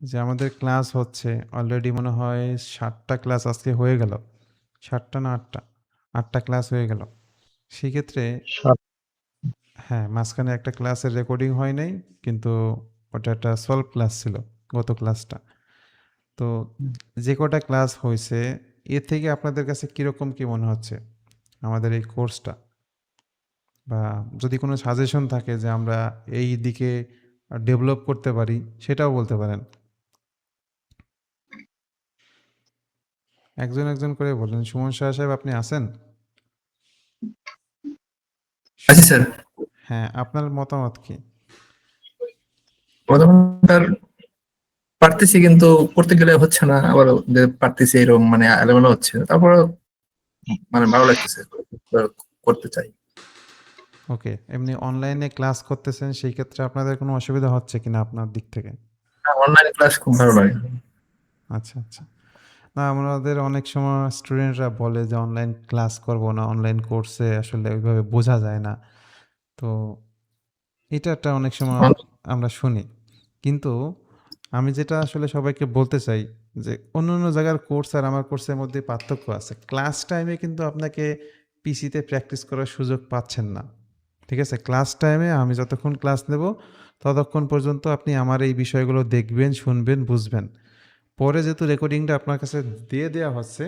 যে আমাদের ক্লাস হচ্ছে অলরেডি মনে হয় ৭টা ক্লাস আজকে হয়ে গেল। ৭টা না ৮টা? ৮টা ক্লাস হয়ে গেল। সেক্ষেত্রে সাত। হ্যাঁ, মাঝখানে একটা ক্লাসের রেকর্ডিং হয় নাই। কিন্তু ওটা একটা সলভ ক্লাস ছিল, গত ক্লাসটা। তো যে কটা ক্লাস হইছে, এর থেকে আপনাদের কাছে কিরকম কি মনে হচ্ছে আমাদের এই কোর্সটা? বা যদি কোনো সাজেশন থাকে যে আমরা এই দিকে ডেভেলপ করতে পারি, সেটাও বলতে পারেন। একজন একজন করে বললেন। সুমন শাহ সাহেব, আপনি আছেন? আচ্ছা সুমন, স্যার, হ্যাঁ, আপনার মতামত কি? প্রথমত পারতেছি কিন্তু করতে গেলে হচ্ছে না, আবার যে পারতেছি এরকম মানে এলোমেলো হচ্ছে, তারপর মানে ভালো লাগতেছে, করতে চাই। ওকে, এমনি অনলাইনে ক্লাস করতেছেন, সেই ক্ষেত্রে আপনাদের কোনো অসুবিধা হচ্ছে কিনা আপনার দিক থেকে? অনলাইন ক্লাস খুব ভালো লাগে। আচ্ছা, আচ্ছা। না, আমাদের অনেক সময় স্টুডেন্টরা বলে যে অনলাইন ক্লাস করব না, অনলাইন কোর্সে আসলে ওইভাবে বোঝা যায় না। তো এটা একটা অনেক সময় আমরা শুনি। কিন্তু আমি যেটা আসলে সবাইকে বলতে চাই যে অন্য অন্য জায়গার কোর্স আর আমার কোর্সের মধ্যে পার্থক্য আছে। ক্লাস টাইমে কিন্তু আপনাকে পিসিতে প্র্যাকটিস করার সুযোগ পাচ্ছেন না। ঠিক আছে? ক্লাস টাইমে আমি যতক্ষণ ক্লাস নেব, ততক্ষণ পর্যন্ত আপনি আমার এই বিষয়গুলো দেখবেন, শুনবেন, বুঝবেন। পরে যেহেতু রেকর্ডিংটা আপনার কাছে দিয়ে দেওয়া হচ্ছে,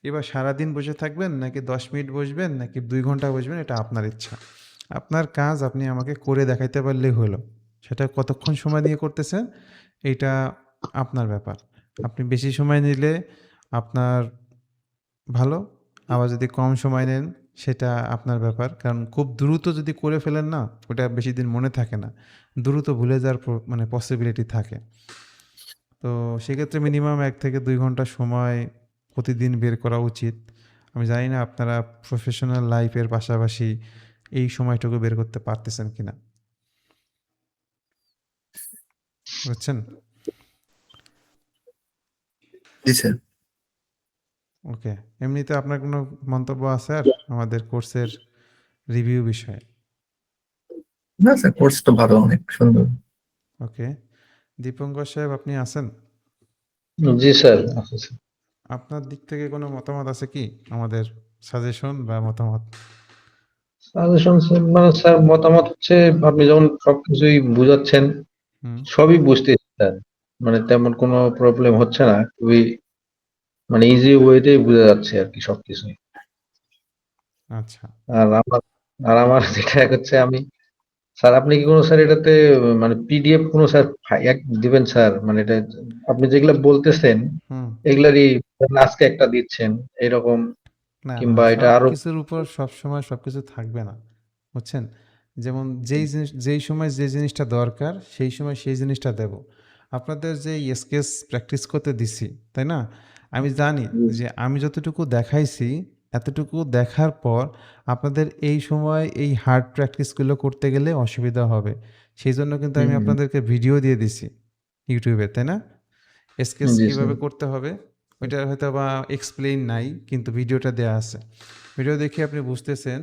এবার সারাদিন বসে থাকবেন নাকি 10 মিনিট বসবেন নাকি 2 ঘন্টা বসবেন, এটা আপনার ইচ্ছা। আপনার কাজ আপনি আমাকে করে দেখাইতে পারলেই হলো। সেটা কতক্ষণ সময় নিয়ে করতেছেন, এইটা আপনার ব্যাপার। আপনি বেশি সময় নিলে আপনার ভালো, আবার যদি কম সময় নেন সেটা আপনার ব্যাপার। কারণ খুব দ্রুত যদি করে ফেলেন না, ওটা বেশি দিন মনে থাকে না। দ্রুত ভুলে যাওয়ার মানে পসিবিলিটি থাকে। তো সেক্ষেত্রে মিনিমাম 1 থেকে 2 ঘন্টা সময় প্রতিদিন বের করা উচিত। আমি জানি না আপনারা প্রফেশনাল লাইফের পাশাপাশি এই সময়টুকু বের করতে পারতেছেন কিনা। বুঝছেন? জি স্যার। ওকে। এমনিতে আপনার কোনো মন্তব্য আছে আর আমাদের কোর্সের রিভিউ বিষয়ে? না স্যার, কোর্স তো ভালো, অনেক সুন্দর। ওকে। দীপঙ্কর সাহেব, আপনি আছেন? জি স্যার, আছে স্যার। আপনার দিক থেকে কোনো মতামত আছে কি আমাদের সাজেশন বা মতামত? সাজেশন মানে স্যার মতামত হচ্ছে, আপনি যখন সবকিছুই বুঝাচ্ছেন হুম। সবই বুঝতেছি স্যার, মানে তেমন কোনো প্রবলেম হচ্ছে না, খুবই মানে ইজি ওয়েতেই বোঝা যাচ্ছে আর কি সবকিছুই। আচ্ছা। আর আমার আর আমার যেটা হচ্ছে, আমি স্যার, আপনি কি কোনো স্যার এটাতে মানে পিডিএফ কোনো স্যার এক দিবেন স্যার, মানে এটা আপনি যেগুলা বলতেছেন হুম। এগুলারই আজকে একটা দিচ্ছেন এরকম, না, না, কিংবা এটা সব আরো। কিছুর উপর সবসময় সব কিছু থাকবে না। বুঝছেন? যেমন যেই জিনিস, যেই সময় যে জিনিসটা দরকার, সেই সময় সেই জিনিসটা দেব। আপনাদের যে স্কেচ প্র্যাকটিস করতে দিছি, তাই না? আমি জানি যে আমি যতটুকু দেখাইছি, এতটুকু দেখার পর আপনাদের এই সময় এই হার্ড প্র্যাকটিসগুলো করতে গেলে অসুবিধা হবে। সেই জন্য কিন্তু আমি হুম, আপনাদেরকে ভিডিও দিয়ে দিছি ইউটিউবে, তাই না? স্কেচ জি স্যার। কিভাবে করতে হবে ওইটার হয়তো বা এক্সপ্লেইন নাই, কিন্তু ভিডিওটা দেয়া আছে। ভিডিও দেখে আপনি বুঝতেছেন,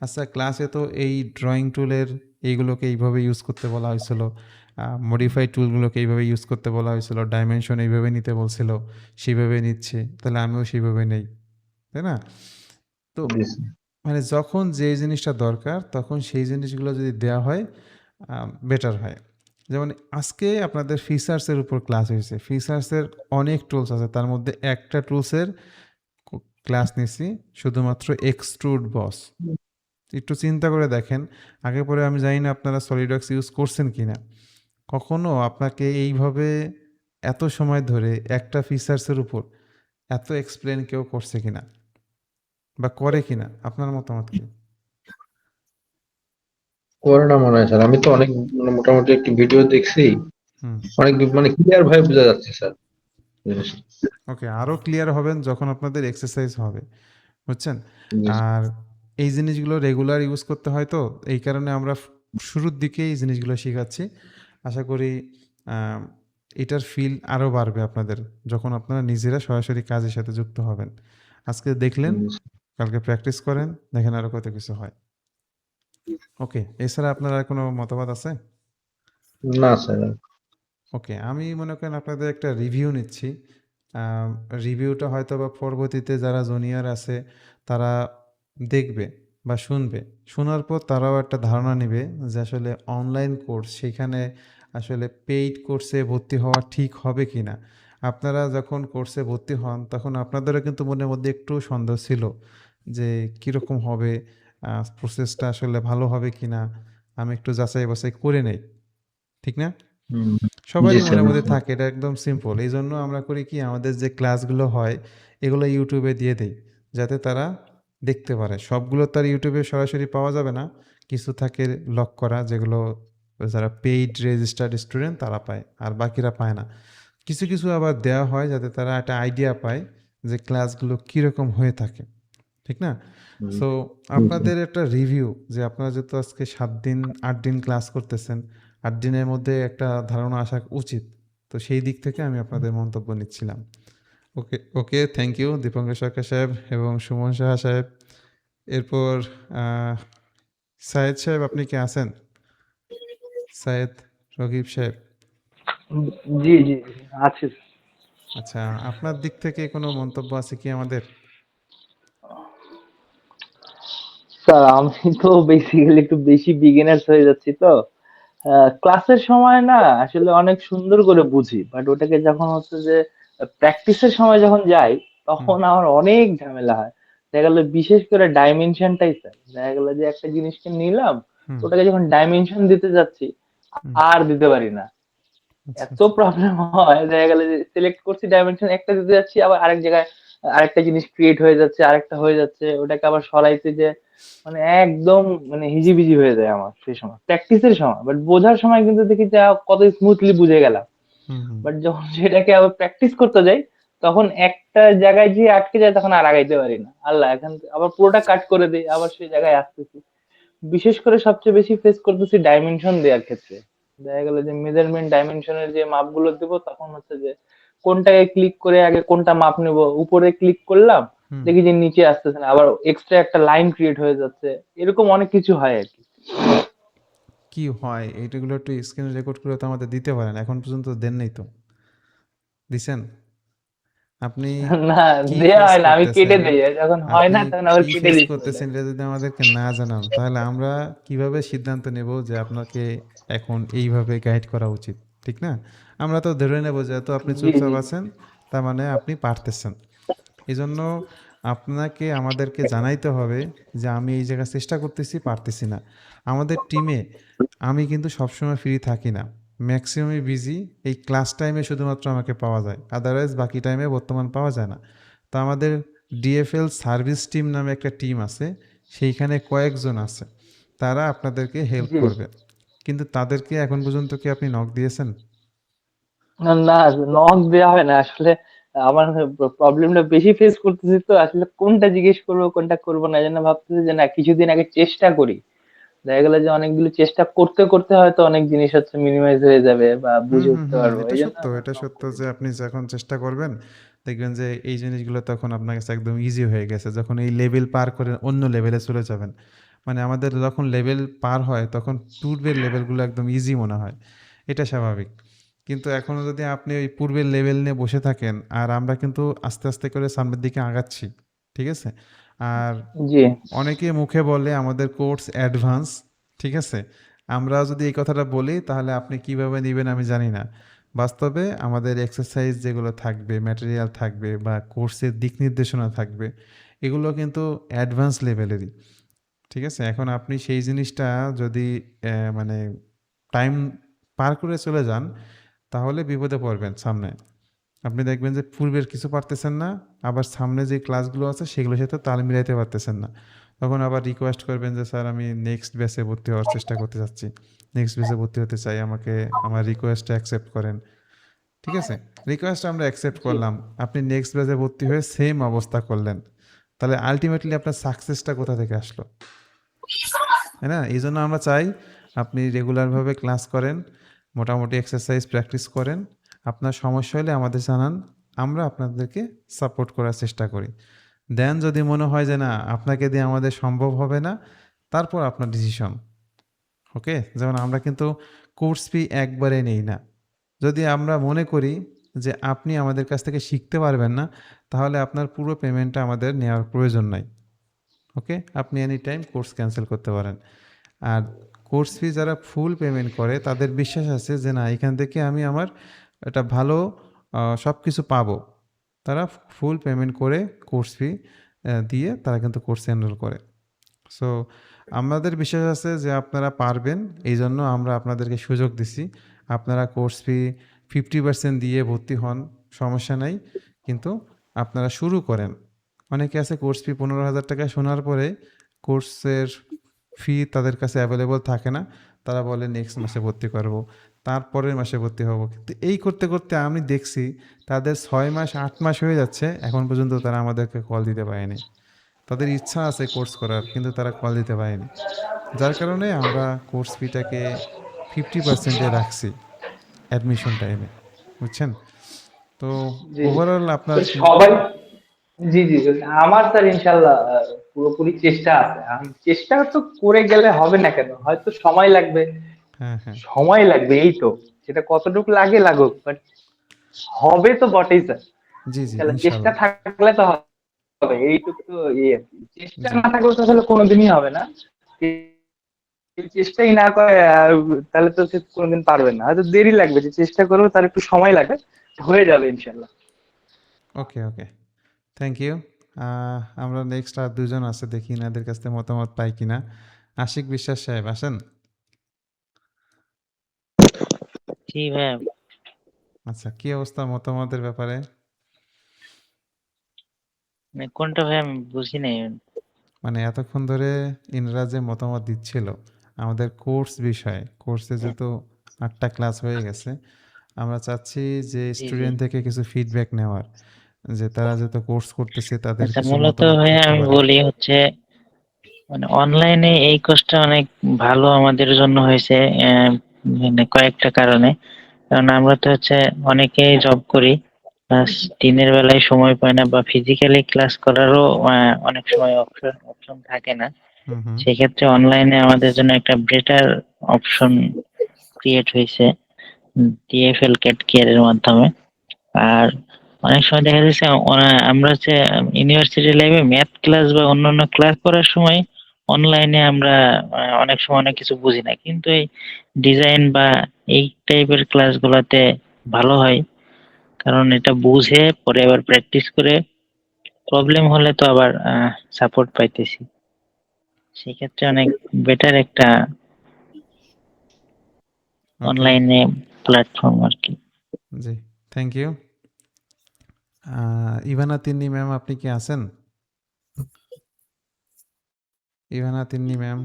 আচ্ছা ক্লাসে তো এই ড্রয়িং টুলের এইগুলোকে এইভাবে ইউজ করতে বলা হয়েছিল, মডিফাই টুলগুলোকে এইভাবে ইউজ করতে বলা হয়েছিল, ডাইমেনশন এইভাবে নিতে বলছিল, সেইভাবে নিচ্ছে, তাহলে আমিও সেইভাবে নেই, তাই না? তো জি স্যার। মানে যখন যে জিনিসটা দরকার তখন সেই জিনিসগুলো যদি দেওয়া হয়, বেটার হয়। যেমন আজকে আপনাদের ফিচার্সের উপর ক্লাস হয়েছে। ফিচার্সের অনেক টুলস আছে, তার মধ্যে একটা টুলসের ক্লাস নিছি, শুধুমাত্র এক্সট্রুড বস। একটু চিন্তা করে দেখেন, আগে পরে আমি জানি না আপনারা সলিডওয়ার্কস ইউজ করছেন কিনা। কখনো আপনাকে এইভাবে এত সময় ধরে একটা ফিচার্সের উপর এত এক্সপ্লেন কেউ করছে কিনা বা করে কিনা? আপনার মতামত কি? করে না মনে হয় স্যার, আমি তো অনেক মানে মোটামুটি একটি ভিডিও দেখছি, হুম। অনেক মানে ক্লিয়ার ভাবে বোঝা যাচ্ছে স্যার জিনিসটা। ওকে, আরও ক্লিয়ার হবেন যখন আপনাদের এক্সারসাইজ হবে। বুঝছেন? জি আর এই জিনিসগুলো রেগুলার ইউজ করতে হয়, তো এই কারণে আমরা শুরুর দিকেই এই জিনিসগুলো শেখাচ্ছি। আশা করি আম, এটার ফিল আরও বাড়বে আপনাদের যখন আপনারা নিজেরা সরাসরি কাজের সাথে যুক্ত হবেন। আজকে দেখলেন, জি। কালকে প্র্যাকটিস করেন, দেখেন আরও কত কিছু হয়। ওকে, এছাড়া আপনার আর কোনো মতামত আছে? না স্যার। ওকে, আমি মনে করেন আপনাদের একটা রিভিউ নিচ্ছি। রিভিউটা হয়তোবা পরবর্তীতে যারা জুনিয়র আছে তারা দেখবে বা শুনবে। শোনার পর তারাও একটা ধারণা নিবে যে আসলে অনলাইন কোর্স সেখানে আসলে পেইড কোর্সে ভর্তি হওয়া ঠিক হবে কিনা। আপনারা যখন কোর্সে ভর্তি হন তখন আপনাদেরও কিন্তু মনের মধ্যে একটু সন্দেহ ছিল যে কীরকম হবে, প্রসেসটা আসলে ভালো হবে কিনা, আমি একটু যাচাই বাছাই করে নেই, ঠিক না? হুম, জি সবারই স্যার মনের মধ্যে বুঝছি। থাকে, এটা একদম সিম্পল। এই জন্য আমরা করি কি, আমাদের যে ক্লাসগুলো হয় এগুলো ইউটিউবে দিয়ে দেই যাতে তারা দেখতে পারে। সবগুলো তো আর ইউটিউবে সরাসরি পাওয়া যাবে না, কিছু থাকে লক করা যেগুলো যারা পেইড রেজিস্টার্ড স্টুডেন্ট তারা পায় আর বাকিরা পায় না। কিছু কিছু আবার দেওয়া হয় যাতে তারা একটা আইডিয়া পায় যে ক্লাসগুলো কীরকম হয়ে থাকে, ঠিক না? হুম, সো হুম, হুম। আপনাদের একটা রিভিউ যে আপনারা যেহেতু আজকে 7 দিন 8 দিন ক্লাস করতেছেন, 8 দিনের মধ্যে একটা ধারণা আসা উচিত। তো সেই দিক থেকে আমি আপনাদের মন্তব্য নিচ্ছিলাম। ওকে, ওকে, থ্যাংক ইউ দীপঙ্কর সরকার সাহেব এবং সুমন সাহা সাহেব। এরপর আহ, সায়েদ সাহেব, আপনি কি আছেন? সায়েদ রকিব সাহেব। উম, জি জি জি, আছে। আচ্ছা, আপনার দিক থেকে কোনো মন্তব্য আছে কি আমাদের? স্যার আমি তো বেসিক্যালি একটু বেশি বিগিনার্স হয়ে যাচ্ছি তো। ক্লাসের সময় না আসলে অনেক সুন্দর করে বুঝি, বাট ওটাকে যখন হচ্ছে যে প্র্যাকটিসের সময় যখন যাই হুম, তখন আমার অনেক ঝামেলা হয়। দেখা গেল বিশেষ করে ডাইমেনশনটাই স্যার, দেখা গেল যে একটা জিনিসকে নিলাম, হুম, ওটাকে যখন ডাইমেনশন দিতে যাচ্ছি হুম। আর দিতে পারি না। আচ্ছা, এত আচ্ছা। প্রবলেম হয়, দেখা গেল যে সিলেক্ট করছি ডাইমেনশন একটা দিতে যাচ্ছি, আবার আরেক জায়গায় আরেকটা জিনিস ক্রিয়েট হয়ে যাচ্ছে, আরেকটা হয়ে যাচ্ছে, ওটাকে আবার সরাইতে যে মানে একদম মানে হিজিবিজি হয়ে যায় আমার সেই সময় প্র্যাকটিসের সময়। বাট বোঝার সময় কিন্তু দেখি যে কত স্মুথলি বুঝে গেলাম। হুম, হুম। বাট যখন সেটাকে আবার প্র্যাকটিস করতে যাই তখন একটা জায়গায় যে আটকে যায়, তখন আর আগাইতে পারি না। আল্লাহ, এখন আবার পুরোটা কাট করে দিই, আবার সেই জায়গায় আসতেছি। বিশেষ করে সবচেয়ে বেশি ফেস করতেছি ডাইমেনশন দেওয়ার ক্ষেত্রে। দেখা গেল যে মেজারমেন্ট ডাইমেনশনের যে মাপগুলো দেব, তখন হচ্ছে যে কোনটাকে ক্লিক করে আগে কোনটা মাপ নেব, উপরে ক্লিক করলাম, হুম। দেখি যে নিচে আসতেছে না, আবার এক্সট্রা একটা লাইন ক্রিয়েট হয়ে যাচ্ছে। এরকম অনেক কিছু হয় আর কি। কি হয় এইটাগুলো একটু স্ক্রিন রেকর্ড করে তো আমাদের দিতে পারেন, এখন পর্যন্ত দেন নাই তো, দিছেন? আপনি না, কি দেয়া ফেস হয় না, আমি কেটে করতেছেন, দেই, যখন হয় আপনি না তখন আবার কি কেটে ফেস দিই করতেছেন ওটাকে। এটা যদি আমাদেরকে না জানান তাহলে আমরা কিভাবে সিদ্ধান্ত নেব যে আপনাকে এখন এইভাবে গাইড করা উচিত, ঠিক না? আমরা তো ধরে নেব যে তো আপনি জি চুপচাপ জি আছেন, তার মানে আপনি পারতেছেন। এই জন্য আপনাকে আমাদেরকে জানাইতে হবে যে আমি এই জায়গায় চেষ্টা করতেছি, পারতেছি না। আমাদের টিমে আমি কিন্তু সবসময় ফ্রি থাকি না, ম্যাক্সিমামই বিজি। এই ক্লাস টাইমে শুধুমাত্র আমাকে পাওয়া যায়, আদারওয়াইজ বাকি টাইমে বর্তমান পাওয়া যায় না। তো আমাদের ডিএফএল সার্ভিস টিম নামে একটা টিম আছে, সেইখানে কয়েকজন আছে, তারা আপনাদেরকে হেল্প জি। করবে। কিন্তু তাদেরকে এখন পর্যন্ত কি আপনি নক দিয়েছেন? না না, নক দেওয়া হয় না আসলে। আমার প্রবলেমটা বেশি ফেস করতেছি তো, আসলে কোনটা জিজ্ঞেস করবো কোনটা করবো না, এই জন্য ভাবতেছি যে না, কিছুদিন আগে চেষ্টা করি। দেখা গেলো যে অনেকগুলো চেষ্টা করতে করতে হয়তো অনেক জিনিস হচ্ছে মিনিমাইজ হয়ে যাবে বা হুম, বুঝে হুম, উঠতে হুম। পারবো, এটা এই জন্য সত্য, আমি এটা নক সত্য করি। যে আপনি যখন চেষ্টা করবেন দেখবেন যে এই জিনিসগুলো তখন আপনার কাছে একদম ইজি হয়ে গেছে। যখন এই লেভেল পার করে অন্য লেভেলে চলে যাবেন। মানে আমাদের যখন লেভেল পার হয় তখন পূর্বের লেভেলগুলো একদম ইজি মনে হয়। এটা স্বাভাবিক। কিন্তু এখনো যদি আপনি ওই পূর্বের লেভেল নিয়ে বসে থাকেন, আর আমরা কিন্তু আস্তে, আস্তে করে সামনের দিকে আগাচ্ছি। ঠিক আছে? আর জি অনেকে মুখে বলে আমাদের কোর্স অ্যাডভান্স, ঠিক আছে? আমরা যদি এই কথাটা বলি তাহলে আপনি কিভাবে নিবেন আমি জানি না। বাস্তবে আমাদের এক্সারসাইজ যেগুলো থাকবে, ম্যাটেরিয়াল থাকবে বা কোর্সের দিক নির্দেশনা থাকবে, এগুলো কিন্তু অ্যাডভান্স লেভেলেরই। ঠিক আছে? এখন আপনি সেই জিনিসটা যদি মানে টাইম পার করে চলে যান, তাহলে বিপদে পড়বেন সামনে। আপনি দেখবেন যে পূর্বের কিছু পারতেছেন না, আবার সামনে যে ক্লাসগুলো আছে সেগুলোর সাথে তাল মিলাইতে পারতেছেন না। তখন আবার রিকোয়েস্ট করবেন যে স্যার আমি নেক্সট ব্যাচে ভর্তি হওয়ার চেষ্টা করতে চাচ্ছি, নেক্সট ব্যাচে ভর্তি হতে চাই, আমাকে আমার রিকোয়েস্টটা অ্যাকসেপ্ট করেন। ঠিক আছে? রিকোয়েস্ট আমরা অ্যাকসেপ্ট জি করলাম, আপনি নেক্সট ব্যাচে ভর্তি হয়ে সেম অবস্থা করলেন, তাহলে আলটিমেটলি আপনার সাকসেসটা কোথা থেকে আসলো? তাই না? এই জন্য আমরা চাই আপনি রেগুলারভাবে ক্লাস করেন, মোটামুটি এক্সারসাইজ প্র্যাকটিস করেন। আপনার সমস্যা হলে আমাদের জানান, আমরা আপনাদেরকে সাপোর্ট করার চেষ্টা করি। দেন যদি মনে হয় যে না আপনাকে দিয়ে আমাদের সম্ভব হবে না, তারপর আপনার ডিসিশন। ওকে? যেমন আমরা কিন্তু কোর্স ফি একবারে নেই না। যদি আমরা মনে করি যে আপনি আমাদের কাছ থেকে শিখতে পারবেন না, তাহলে আপনার পুরো পেমেন্টটা আমাদের নেওয়ার প্রয়োজন নাই। ওকে, আপনি এনি টাইম কোর্স ক্যান্সেল করতে পারেন। আর কোর্স ফি যারা ফুল পেমেন্ট করে তাদের বিশ্বাস আছে যে না, এখান থেকে আমি আমার একটা ভালো সব কিছু পাবো। তারা ফুল পেমেন্ট করে কোর্স ফি দিয়ে তারা কিন্তু কোর্স এনরোল করে। সো আমাদের বিশ্বাস আছে যে আপনারা পারবেন, এই জন্য আমরা আপনাদেরকে সুযোগ দিছি। আপনারা কোর্স ফি 50% দিয়ে ভর্তি হন, সমস্যা নাই, কিন্তু আপনারা শুরু করেন। অনেকে আছে কোর্স ফি 15,000 টাকা শোনার পরে কোর্সের ফি তাদের কাছে অ্যাভেলেবল থাকে না, তারা বলে নেক্সট মাসে ভর্তি করব, তারপরের মাসে ভর্তি হব। কিন্তু এই করতে করতে আমি দেখছি তাদের 6 মাস 8 মাস হয়ে যাচ্ছে, এখন পর্যন্ত তারা আমাদেরকে কল দিতে পারেনি। তাদের ইচ্ছা আছে কোর্স করার, কিন্তু তারা কল দিতে পারেনি। যার কারণে আমরা কোর্স ফিটাকে 50%-এ রাখছি অ্যাডমিশন টাইমে, বুঝছেন? তো জি ওভারঅল আপনার তো সবাই, জি জি জি। আমার স্যার ইনশাল্লাহ পুরোপুরি চেষ্টা আছে। আমি চেষ্টা তো করে গেলে হবে না কেন, হয়তো সময় লাগবে, হ্যাঁ হ্যাঁ, সময় লাগবে এই তো, সেটা কতটুকু লাগে লাগুক, বাট হবে তো বটেই স্যার। জি জি, তাহলে চেষ্টা ইনশাল্লাহ। থাকলে তো হবে, এইটুকু তো ইয়ে আর কি। চেষ্টা জি না থাকলে তো আসলে কোনোদিনই হবে না। কেউ চেষ্টাই না করে তাহলে তো সে কোনোদিন পারবে না, হয়তো দেরি লাগবে, যে চেষ্টা করবে তার একটু সময় লাগবে, হয়ে যাবে ইনশাল্লাহ। ওকে ওকে, থ্যাংক ইউ। আমরা নেক্সট আর দুজন আছে, দেখি এনাদের কাছ থেকে মতামত পাই কিনা। আশিক বিশ্বাস সাহেব আসেন। জি ভাইয়া, আচ্ছা, কি অবস্থা মতামতের ব্যাপারে? মানে কোনটা ভাই আমি বুঝি নাই। মানে এতক্ষণ ধরে ইনরা যে মতামত দিচ্ছিল আমাদের কোর্স বিষয়ে, কোর্সে যেহেতু 8টা ক্লাস হয়ে গেছে, আমরা চাচ্ছি যে জি জি। স্টুডেন্ট থেকে কিছু ফিডব্যাক নেওয়ার, যে তারা যেহেতু কোর্স করতেছে তাদের আচ্ছা, কিছু মূলত মতামত ভাইয়া থাকতে আমি পারে। বলি হচ্ছে মানে অনলাইনে এই কোর্সটা অনেক ভালো আমাদের জন্য হয়েছে, মানে কয়েকটা কারণে। কারণ আমরা তো হচ্ছে অনেকেই জব করি, প্লাস দিনের বেলায় সময় পায় না বা ফিজিক্যালি ক্লাস করারও অনেক সময় অপশন থাকে না। হুম হুম, সেক্ষেত্রে অনলাইনে আমাদের জন্য একটা বেটার অপশন ক্রিয়েট হয়েছে টিএফএল ক্যাট কেয়ারের মাধ্যমে। আর অনেক সময় দেখা যাচ্ছে আমরা হচ্ছে ইউনিভার্সিটি লাইফে ম্যাথ ক্লাস বা অন্যান্য ক্লাস করার সময় অনলাইনে আমরা অনেক সময় অনেক কিছু বুঝি না, কিন্তু এই ডিজাইন বা এই টাইপের ক্লাসগুলোতে ভালো হয়, কারণ এটা বুঝে পরে আবার প্র্যাকটিস করে প্রবলেম হলে তো আবার সাপোর্ট পাইতেছি। সেক্ষেত্রে অনেক বেটার একটা ওকে, অনলাইনে প্ল্যাটফর্ম আর কি। জি, thank you. Ivana Tinni ma'am, আপনি কি আছেন? ইভানা তিন্নি ম্যাম।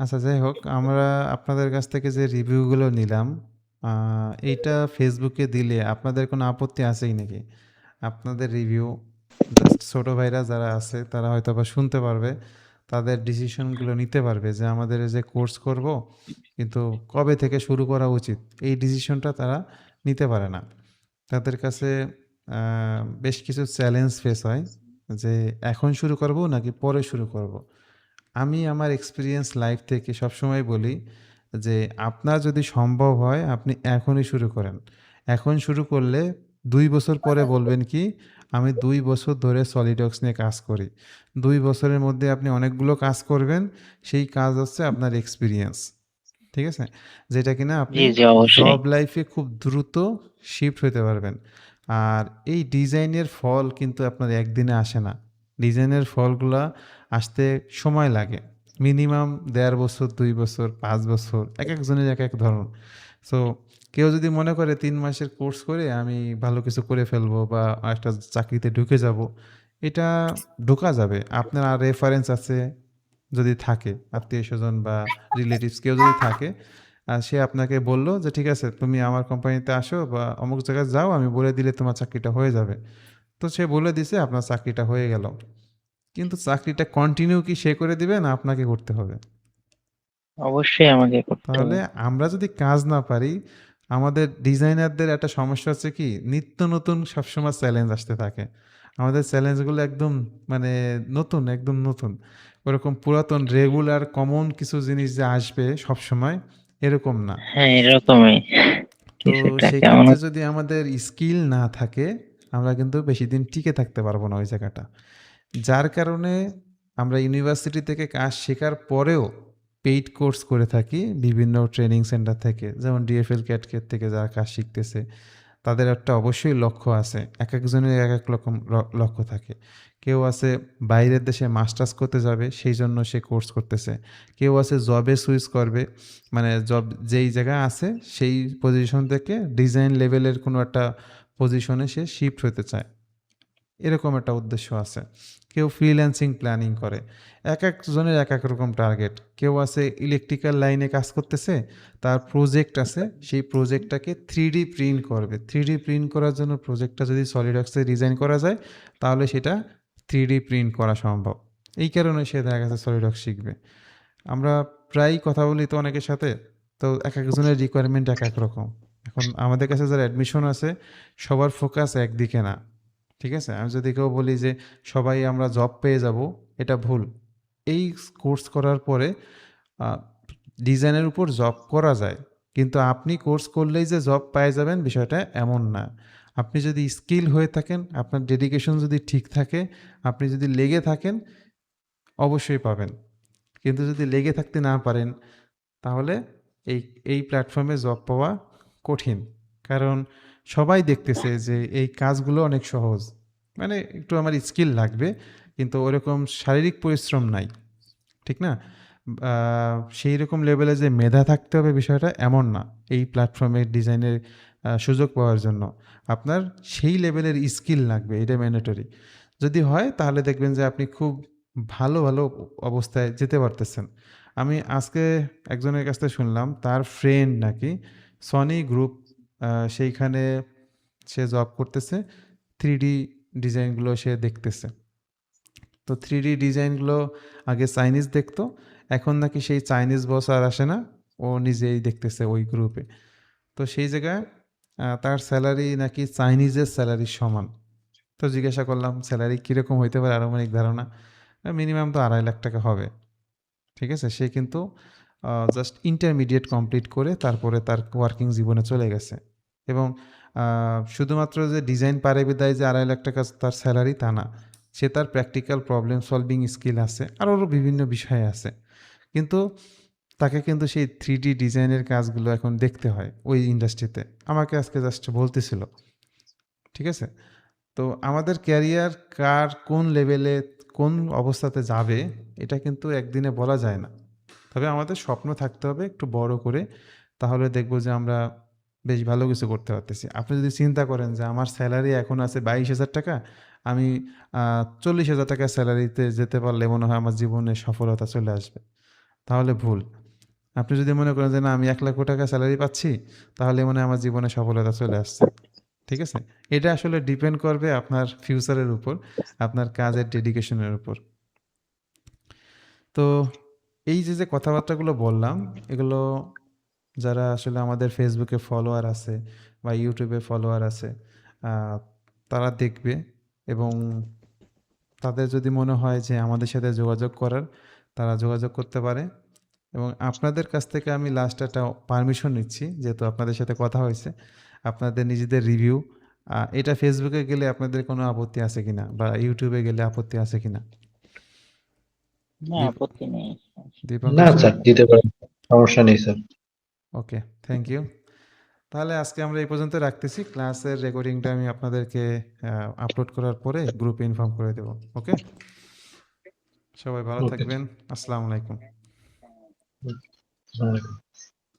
আচ্ছা, যাই হোক, আমরা আপনাদের কাছ থেকে যে রিভিউগুলো নিলাম, এইটা ফেসবুকে দিলে আপনাদের কোনো আপত্তি আছেই নাকি? আপনাদের রিভিউ জাস্ট ছোট ভাইরা যারা আছে তারা হয়তো বা শুনতে পারবে, তাদের ডিসিশনগুলো নিতে পারবে যে আমাদের এই যে কোর্স করব, কিন্তু কবে থেকে শুরু করা উচিত, এই ডিসিশনটা তারা নিতে পারে না। তাদের কাছে বেশ কিছু চ্যালেঞ্জ ফেস হয়, যে এখন শুরু করব নাকি পরে শুরু করব। আমি আমার এক্সপিরিয়েন্স লাইফ থেকে সবসময় বলি যে আপনার যদি সম্ভব হয় আপনি এখনই শুরু করেন। এখন শুরু করলে 2 বছর পরে বলবেন কি, আমি 2 বছর ধরে সলিডওয়ার্কস নিয়ে কাজ করি। 2 বছরের মধ্যে আপনি অনেকগুলো কাজ করবেন, সেই কাজ হচ্ছে আপনার এক্সপিরিয়েন্স। ঠিক আছে? যেটা কিনা জি আপনি জি, অবশ্যই। জব লাইফে খুব দ্রুত শিফট হতে পারবেন। আর এই ডিজাইনের ফল কিন্তু আপনার একদিনে আসে না। ডিজাইনের ফলগুলা আসতে সময় লাগে। মিনিমাম 1.5 বছর, 2 বছর, 5 বছর, একেকজনের একেক ধরন। সো কেউ যদি মনে করে 3 মাসের কোর্স করে আমি ভালো কিছু করে ফেলবো বা একটা চাকরিতে ঢুকে যাবো, এটা ঢোকা যাবে। আপনার আর রেফারেন্স আছে যদি থাকে, আত্মীয়স্বজন বা রিলেটিভস কেউ যদি থাকে, সে আপনাকে বলল যে ঠিক আছে তুমি আমার কোম্পানিতে আসো বা অমুক জায়গায় যাও, আমি বলে দিলে তোমার চাকরিটা হয়ে যাবে। তো সে বলে দিছে, আপনার চাকরিটা হয়ে গেল। কিন্তু চাকরিটা কন্টিনিউ কি সে করে দিবে না আপনাকে করতে হবে? অবশ্যই আমাকে করতে তাহলে হবে। আমরা যদি কাজ না পারি, আমাদের ডিজাইনারদের একটা সমস্যা হচ্ছে কি, নিত্য নতুন সবসময় চ্যালেঞ্জ আসতে থাকে। আমাদের চ্যালেঞ্জগুলো একদম মানে নতুন, একদম নতুন। ওরকম পুরাতন রেগুলার কমন কিছু জিনিস যে আসবে সবসময় এরকম না। হ্যাঁ, এরকমই তো কিছুটা সেই কেমন ক্ষেত্রে যদি আমাদের স্কিল না থাকে আমরা কিন্তু বেশি দিন টিকে থাকতে পারবো না ওই জায়গাটা। যার কারণে আমরা ইউনিভার্সিটি থেকে কাজ শেখার পরেও পেইড কোর্স করে থাকি বিভিন্ন ট্রেনিং সেন্টার থেকে, যেমন ডিএফএল ক্যাটকেট থেকে যারা কাজ শিখতেছে তাদের একটা অবশ্যই লক্ষ্য আছে, এক একজনের এক এক রকম লক্ষ্য থাকে। কেউ আছে বাইরের দেশে মাস্টার্স করতে যাবে সেই জন্য সে কোর্স করতেছে, কেউ আছে জবে সুইচ করবে, মানে জব যেই জায়গায় আছে সেই পজিশন থেকে ডিজাইন লেভেলের কোনো একটা পজিশনে সে শিফট হতে চায়, এরকম একটা উদ্দেশ্য আছে। কেউ ফ্রিল্যান্সিং প্ল্যানিং করে, এক একজনের এক এক রকম টার্গেট। কেউ আছে ইলেকট্রিক্যাল লাইনে কাজ করতেছে, তার প্রজেক্ট আছে, সেই প্রজেক্টটাকে 3D প্রিন্ট করবে। 3D প্রিন্ট করার জন্য প্রজেক্টটা যদি সলিডওয়ার্কসে ডিজাইন করা যায় তাহলে সেটা 3D প্রিন্ট করা সম্ভব। এই কারণে সে দেখা গেছে সলিডওয়ার্কস শিখবে। আমরা প্রায়ই কথা বলি তো অনেকের সাথে, তো এক একজনের রিকোয়ারমেন্ট এক এক রকম। এখন আমাদের কাছে যারা অ্যাডমিশন আছে সবার ফোকাস একদিকে না, ঠিক আছে? আমি যদি কেউ বলি যে সবাই আমরা জব পেয়ে যাব, এটা ভুল। এই কোর্স করার পরে ডিজাইনের উপর জব করা যায়, কিন্তু আপনি কোর্স করলেই যে জব পেয়ে যাবেন বিষয়টা এমন না। আপনি যদি স্কিল হয়ে থাকেন, আপনার ডেডিকেশন যদি ঠিক থাকে, আপনি যদি লেগে থাকেন অবশ্যই পাবেন। কিন্তু যদি লেগে থাকতে না পারেন তাহলে এই প্ল্যাটফর্মে জব পাওয়া কঠিন। কারণ সবাই দেখতেছে যে এই কাজগুলো অনেক সহজ, মানে একটু আমার স্কিল লাগবে কিন্তু ওরকম শারীরিক পরিশ্রম নাই, ঠিক না? সেই রকম লেভেলে যে মেধা থাকতে হবে বিষয়টা এমন না। এই প্ল্যাটফর্মে ডিজাইনের সুযোগ পাওয়ার জন্য আপনার সেই লেভেলের স্কিল লাগবে, এটা ম্যান্ডেটরি। যদি হয় তাহলে দেখবেন যে আপনি খুব ভালো ভালো অবস্থায় যেতে পারতেছেন। আমি আজকে একজনের কাছ থেকে শুনলাম তার ফ্রেন্ড নাকি সনি গ্রুপ, সেইখানে সে জব করতেছে, 3D ডিজাইনগুলো সে দেখতেছে। তো 3D ডিজাইনগুলো আগে চাইনিজ দেখতো, এখন নাকি সেই চাইনিজ বস আর আসে না, ও নিজেই দেখতেছে ওই গ্রুপে। তো সেই জায়গায় তার স্যালারি নাকি চাইনিজের স্যালারির সমান। তো জিজ্ঞাসা করলাম স্যালারি কীরকম হইতে পারে, আনুমানিক ধারণা? মিনিমাম তো 2.5 লাখ টাকা হবে, ঠিক আছে? সে কিন্তু জাস্ট ইন্টারমিডিয়েট কমপ্লিট করে তারপরে তার ওয়ার্কিং জীবনে চলে গেছে। এবং শুধুমাত্র যে ডিজাইন পারে বিদায় যে 2.5 লাখ টাকা তার স্যালারি তা না, সে তার প্র্যাকটিক্যাল প্রবলেম সলভিং স্কিল আছে, আরও বিভিন্ন বিষয় আছে। কিন্তু তাকে কিন্তু সেই 3D ডিজাইনের কাজগুলো এখন দেখতে হয় ওই ইন্ডাস্ট্রিতে। আমাকে আজকে জাস্ট বলতেছিল, ঠিক আছে? তো আমাদের ক্যারিয়ার কার কোন লেভেলে কোন অবস্থাতে যাবে এটা কিন্তু একদিনে বলা যায় না। তবে আমাদের স্বপ্ন থাকতে হবে একটু বড় করে, তাহলে দেখব যে আমরা বেশ ভালো কিছু করতে পারতেছি। আপনি যদি চিন্তা করেন যে আমার স্যালারি এখন আছে 22,000 টাকা, আমি 40,000 টাকা স্যালারিতে যেতে পারলে মনে হয় আমার জীবনে সফলতা চলে আসবে, তাহলে ভুল। আপনি যদি মনে করেন যে না আমি 1 লাখ টাকা স্যালারি পাচ্ছি, তাহলে মনে হয় আমার জীবনে সফলতা চলে আসছে, ঠিক আছে? এটা আসলে ডিপেন্ড করবে আপনার ফিউচারের উপর, আপনার কাজের ডেডিকেশনের উপর। তো এই যে কথাবার্তাগুলো বললাম, এগুলো যারা আসলে আমাদের ফেসবুকে ফলোয়ার আছে বা ইউটিউবে ফলোয়ার আছে তারা দেখবে, এবং তাদের যদি মনে হয় যে আমাদের সাথে যোগাযোগ করার, তারা যোগাযোগ করতে পারে। এবং আপনাদের কাছ থেকে আমি লাস্ট একটা পারমিশন নিচ্ছি, যেহেতু আপনাদের সাথে কথা হয়েছে, আপনাদের নিজেদের রিভিউ, এটা ফেসবুকে গেলে আপনাদের কোনো আপত্তি আছে কিনা বা ইউটিউবে গেলে আপত্তি আছে কিনা? না, আপত্তি নেই। দীপঙ্কর না স্যার? স্যার, দিতে পারেন, সমস্যা নেই স্যার। Okay, thank you. তাহলে আজকে আমরা এই পর্যন্ত রাখতেছি। ক্লাসের রেকর্ডিংটা আমি আপনাদেরকে আপলোড করার পরে গ্রুপে ইনফর্ম করে দেব। ওকে, সবাই ভালো ওকে, থাকবেন। আসসালামু আলাইকুম। আসসালামু আলাইকুম।